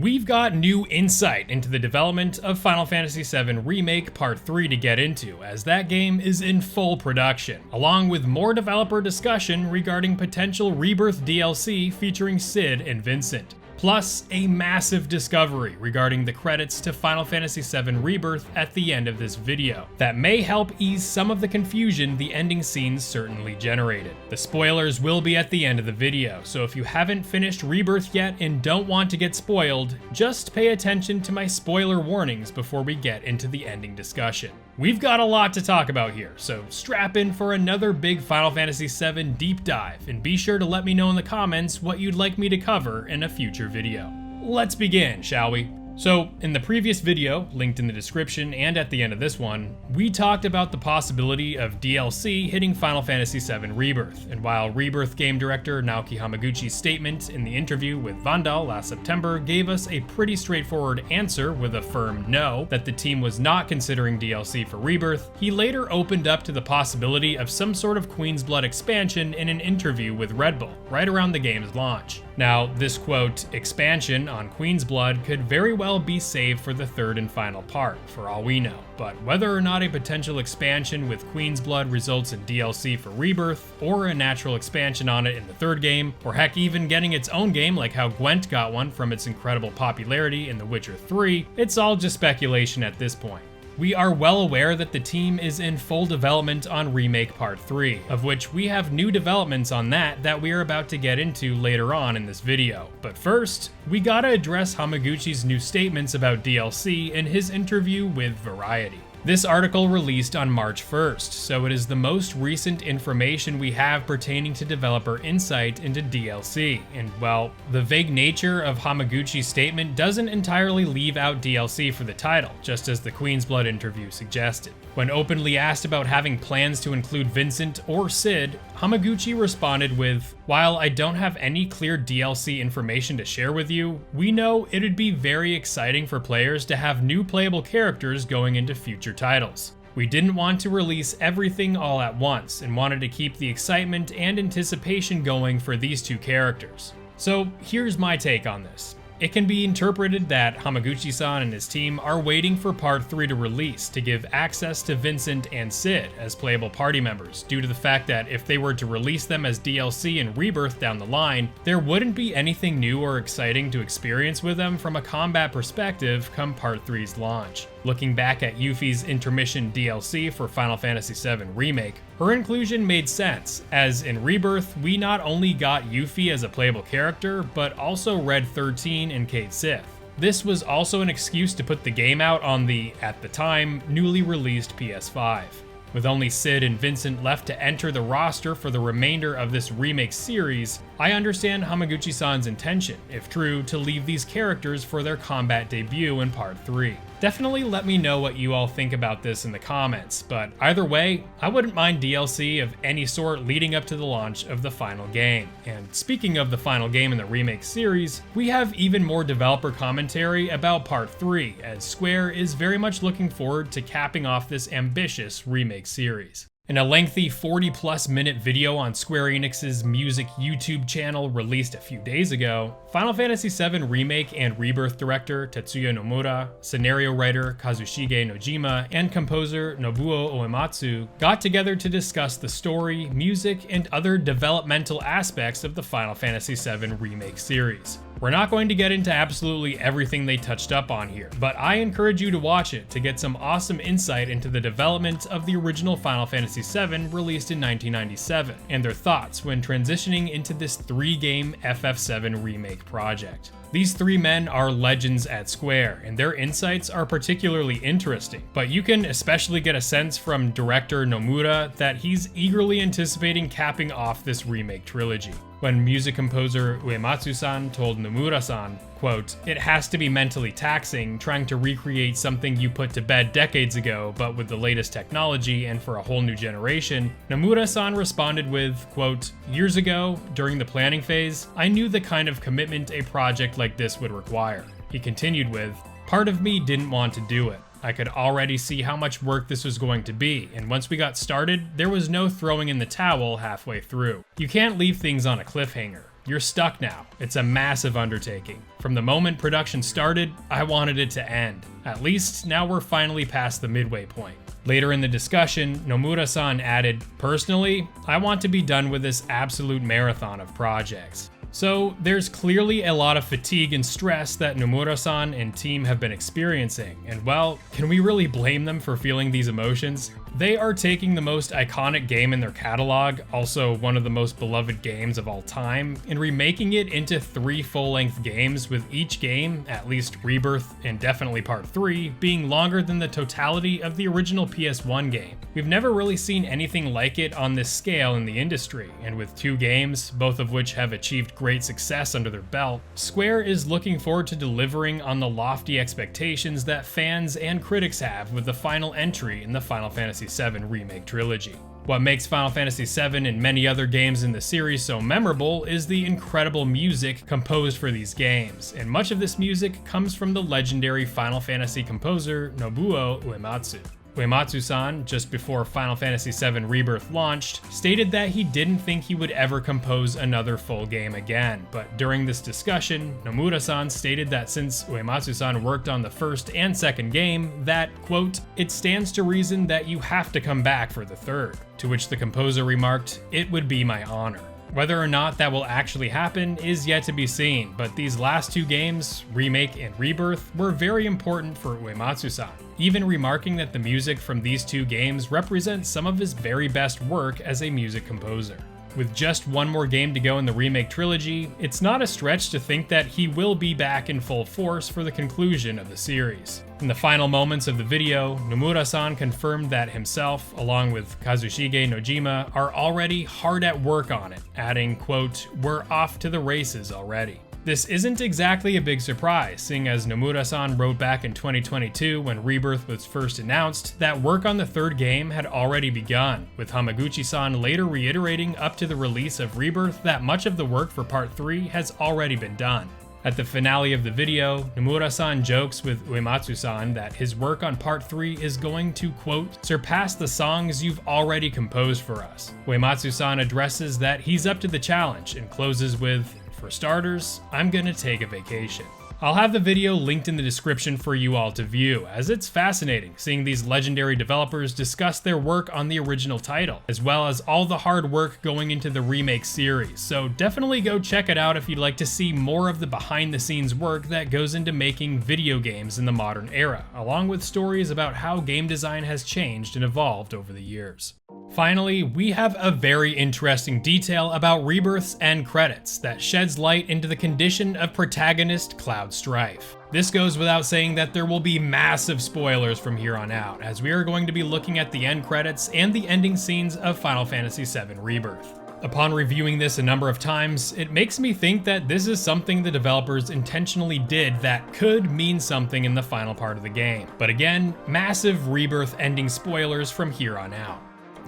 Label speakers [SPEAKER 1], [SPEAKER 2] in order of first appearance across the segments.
[SPEAKER 1] We've got new insight into the development of Final Fantasy VII Remake Part 3 to get into, as that game is in full production, along with more developer discussion regarding potential Rebirth DLC featuring Cid and Vincent. Plus, a massive discovery regarding the credits to Final Fantasy VII Rebirth at the end of this video that may help ease some of the confusion the ending scenes certainly generated. The spoilers will be at the end of the video, so if you haven't finished Rebirth yet and don't want to get spoiled, just pay attention to my spoiler warnings before we get into the ending discussion. We've got a lot to talk about here, so strap in for another big Final Fantasy VII deep dive, and be sure to let me know in the comments what you'd like me to cover in a future video. Let's begin, shall we? So, in the previous video, linked in the description and at the end of this one, we talked about the possibility of DLC hitting Final Fantasy VII Rebirth, and while Rebirth game director Naoki Hamaguchi's statement in the interview with Vandal last September gave us a pretty straightforward answer with a firm no, that the team was not considering DLC for Rebirth, he later opened up to the possibility of some sort of Queen's Blood expansion in an interview with Redbull, right around the game's launch. Now, this quote, expansion on Queen's Blood could very well be saved for the third and final part, for all we know. But whether or not a potential expansion with Queen's Blood results in DLC for Rebirth, or a natural expansion on it in the third game, or heck even getting its own game like how Gwent got one from its incredible popularity in The Witcher 3, it's all just speculation at this point. We are well aware that the team is in full development on Remake Part 3, of which we have new developments on that we are about to get into later on in this video. But first, we gotta address Hamaguchi's new statements about DLC in his interview with Variety. This article released on March 1st, so it is the most recent information we have pertaining to developer insight into DLC, and well, the vague nature of Hamaguchi's statement doesn't entirely leave out DLC for the title, just as the Queen's Blood interview suggested. When openly asked about having plans to include Vincent or Cid, Hamaguchi responded with, "While I don't have any clear DLC information to share with you, we know it'd be very exciting for players to have new playable characters going into future titles. We didn't want to release everything all at once and wanted to keep the excitement and anticipation going for these two characters." So here's my take on this. It can be interpreted that Hamaguchi-san and his team are waiting for Part 3 to release to give access to Vincent and Cid as playable party members, due to the fact that if they were to release them as DLC in Rebirth down the line, there wouldn't be anything new or exciting to experience with them from a combat perspective come Part 3's launch. Looking back at Yuffie's intermission DLC for Final Fantasy VII Remake, her inclusion made sense, as in Rebirth, we not only got Yuffie as a playable character, but also Red 13 and Cait Sith. This was also an excuse to put the game out on the, at the time, newly released PS5. With only Cid and Vincent left to enter the roster for the remainder of this remake series, I understand Hamaguchi-san's intention, if true, to leave these characters for their combat debut in Part 3. Definitely let me know what you all think about this in the comments, but either way, I wouldn't mind DLC of any sort leading up to the launch of the final game. And speaking of the final game in the remake series, we have even more developer commentary about Part 3, as Square is very much looking forward to capping off this ambitious remake series. In a lengthy 40+ minute video on Square Enix's music YouTube channel released a few days ago, Final Fantasy VII Remake and Rebirth director Tetsuya Nomura, scenario writer Kazushige Nojima, and composer Nobuo Uematsu got together to discuss the story, music, and other developmental aspects of the Final Fantasy VII Remake series. We're not going to get into absolutely everything they touched up on here, but I encourage you to watch it to get some awesome insight into the development of the original Final Fantasy VII released in 1997, and their thoughts when transitioning into this 3-game FF7 Remake project. These three men are legends at Square, and their insights are particularly interesting, but you can especially get a sense from director Nomura that he's eagerly anticipating capping off this remake trilogy. When music composer Uematsu-san told Nomura-san, quote, "It has to be mentally taxing trying to recreate something you put to bed decades ago, but with the latest technology and for a whole new generation," Nomura-san responded with, quote, "Years ago, during the planning phase, I knew the kind of commitment a project like this would require." He continued with, "Part of me didn't want to do it. I could already see how much work this was going to be, and once we got started, there was no throwing in the towel halfway through. You can't leave things on a cliffhanger. You're stuck now. It's a massive undertaking. From the moment production started, I wanted it to end. At least, now we're finally past the midway point. Later in the discussion, Nomura-san added, "Personally, I want to be done with this absolute marathon of projects." So there's clearly a lot of fatigue and stress that Nomura-san and team have been experiencing, and well, can we really blame them for feeling these emotions? They are taking the most iconic game in their catalog, also one of the most beloved games of all time, and remaking it into 3 full-length games, with each game, at least Rebirth and definitely Part 3, being longer than the totality of the original PS1 game. We've never really seen anything like it on this scale in the industry, and with 2 games, both of which have achieved great success under their belt, Square is looking forward to delivering on the lofty expectations that fans and critics have with the final entry in the Final Fantasy VII Remake trilogy. What makes Final Fantasy VII and many other games in the series so memorable is the incredible music composed for these games, and much of this music comes from the legendary Final Fantasy composer Nobuo Uematsu. Uematsu-san, just before Final Fantasy VII Rebirth launched, stated that he didn't think he would ever compose another full game again, but during this discussion, Nomura-san stated that since Uematsu-san worked on the first and second game, that, quote, "it stands to reason that you have to come back for the third," to which the composer remarked, "It would be my honor." Whether or not that will actually happen is yet to be seen, but these last 2 games, Remake and Rebirth, were very important for Uematsu-san, even remarking that the music from these 2 games represents some of his very best work as a music composer. With just 1 more game to go in the Remake trilogy, it's not a stretch to think that he will be back in full force for the conclusion of the series. In the final moments of the video, Nomura-san confirmed that himself, along with Kazushige Nojima, are already hard at work on it, adding, quote, "we're off to the races already." This isn't exactly a big surprise, seeing as Nomura-san wrote back in 2022 when Rebirth was first announced that work on the 3rd game had already begun, with Hamaguchi-san later reiterating up to the release of Rebirth that much of the work for Part 3 has already been done. At the finale of the video, Nomura-san jokes with Uematsu-san that his work on Part 3 is going to, quote, "surpass the songs you've already composed for us." Uematsu-san addresses that he's up to the challenge and closes with, "For starters, I'm gonna take a vacation." I'll have the video linked in the description for you all to view, as it's fascinating seeing these legendary developers discuss their work on the original title, as well as all the hard work going into the Remake series, so definitely go check it out if you'd like to see more of the behind-the-scenes work that goes into making video games in the modern era, along with stories about how game design has changed and evolved over the years. Finally, we have a very interesting detail about Rebirth's end credits that sheds light into the condition of protagonist Cloud Strife. This goes without saying that there will be massive spoilers from here on out, as we are going to be looking at the end credits and the ending scenes of Final Fantasy VII Rebirth. Upon reviewing this a number of times, it makes me think that this is something the developers intentionally did that could mean something in the final part of the game. But again, massive Rebirth ending spoilers from here on out.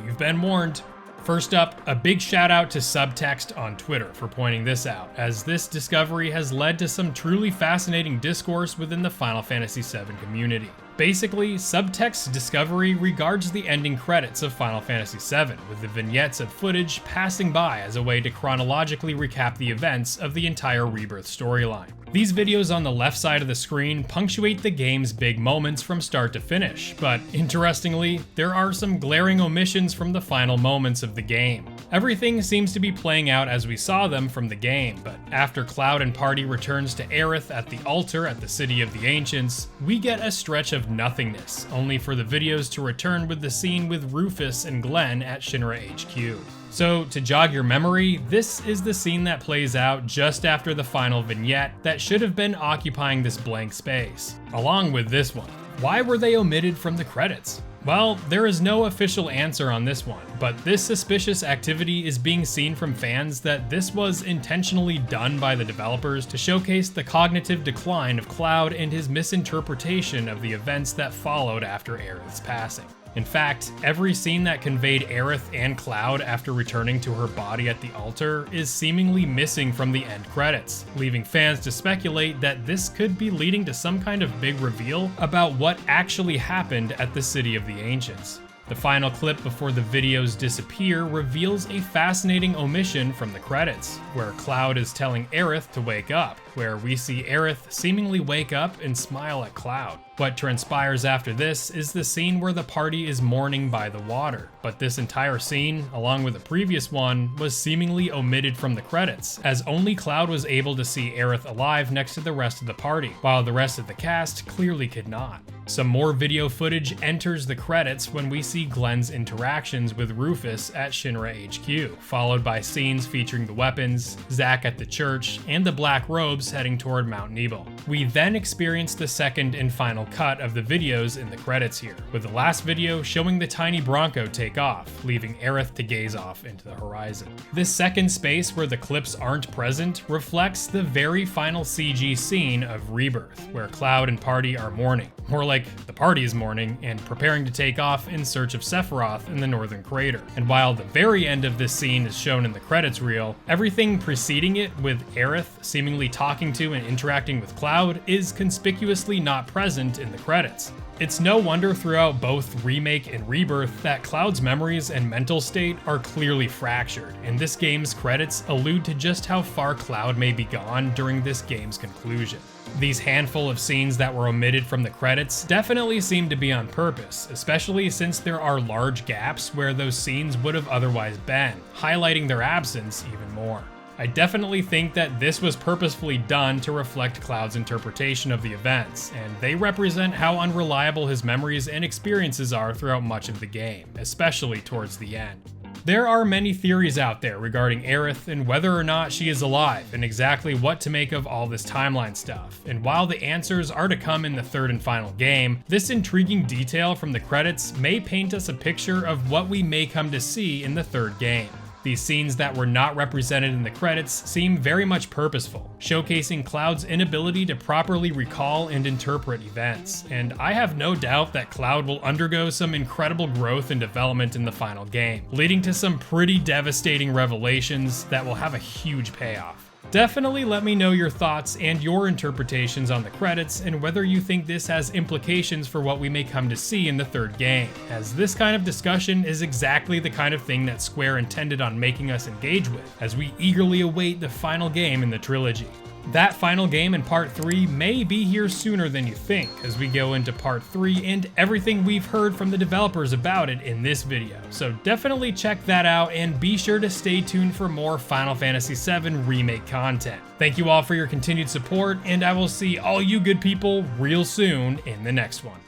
[SPEAKER 1] You've been warned. First up, a big shout out to Subtext on Twitter for pointing this out, as this discovery has led to some truly fascinating discourse within the Final Fantasy VII community. Basically, Subtext's discovery regards the ending credits of Final Fantasy VII, with the vignettes of footage passing by as a way to chronologically recap the events of the entire Rebirth storyline. These videos on the left side of the screen punctuate the game's big moments from start to finish, but interestingly, there are some glaring omissions from the final moments of the game. Everything seems to be playing out as we saw them from the game, but after Cloud and party returns to Aerith at the altar at the City of the Ancients, we get a stretch of nothingness, only for the videos to return with the scene with Rufus and Glenn at Shinra HQ. So, to jog your memory, this is the scene that plays out just after the final vignette that should have been occupying this blank space, along with this one. Why were they omitted from the credits? Well, there is no official answer on this one, but this suspicious activity is being seen from fans that this was intentionally done by the developers to showcase the cognitive decline of Cloud and his misinterpretation of the events that followed after Aerith's passing. In fact, every scene that conveyed Aerith and Cloud after returning to her body at the altar is seemingly missing from the end credits, leaving fans to speculate that this could be leading to some kind of big reveal about what actually happened at the City of the Ancients. The final clip before the videos disappear reveals a fascinating omission from the credits, where Cloud is telling Aerith to wake up, where we see Aerith seemingly wake up and smile at Cloud. What transpires after this is the scene where the party is mourning by the water, but this entire scene, along with the previous one, was seemingly omitted from the credits, as only Cloud was able to see Aerith alive next to the rest of the party, while the rest of the cast clearly could not. Some more video footage enters the credits when we see Glenn's interactions with Rufus at Shinra HQ, followed by scenes featuring the weapons, Zack at the church, and the Black Robes heading toward Mount Nebel. We then experience the second and final cut of the videos in the credits here, with the last video showing the tiny Bronco take off, leaving Aerith to gaze off into the horizon. This second space where the clips aren't present reflects the very final CG scene of Rebirth, where Cloud and party are mourning. More like the party is mourning and preparing to take off in search of Sephiroth in the northern crater. And while the very end of this scene is shown in the credits reel, everything preceding it, with Aerith seemingly talking to and interacting with Cloud, is conspicuously not present in the credits. It's no wonder throughout both Remake and Rebirth that Cloud's memories and mental state are clearly fractured, and this game's credits allude to just how far Cloud may be gone during this game's conclusion. These handful of scenes that were omitted from the credits definitely seem to be on purpose, especially since there are large gaps where those scenes would have otherwise been, highlighting their absence even more. I definitely think that this was purposefully done to reflect Cloud's interpretation of the events, and they represent how unreliable his memories and experiences are throughout much of the game, especially towards the end. There are many theories out there regarding Aerith and whether or not she is alive, and exactly what to make of all this timeline stuff. And while the answers are to come in the third and final game, this intriguing detail from the credits may paint us a picture of what we may come to see in the third game. These scenes that were not represented in the credits seem very much purposeful, showcasing Cloud's inability to properly recall and interpret events, and I have no doubt that Cloud will undergo some incredible growth and development in the final game, leading to some pretty devastating revelations that will have a huge payoff. Definitely let me know your thoughts and your interpretations on the credits, and whether you think this has implications for what we may come to see in the third game, as this kind of discussion is exactly the kind of thing that Square intended on making us engage with, as we eagerly await the final game in the trilogy. That final game in Part 3 may be here sooner than you think, as we go into Part 3 and everything we've heard from the developers about it in this video. So definitely check that out, and be sure to stay tuned for more Final Fantasy VII Remake content. Thank you all for your continued support, and I will see all you good people real soon in the next one.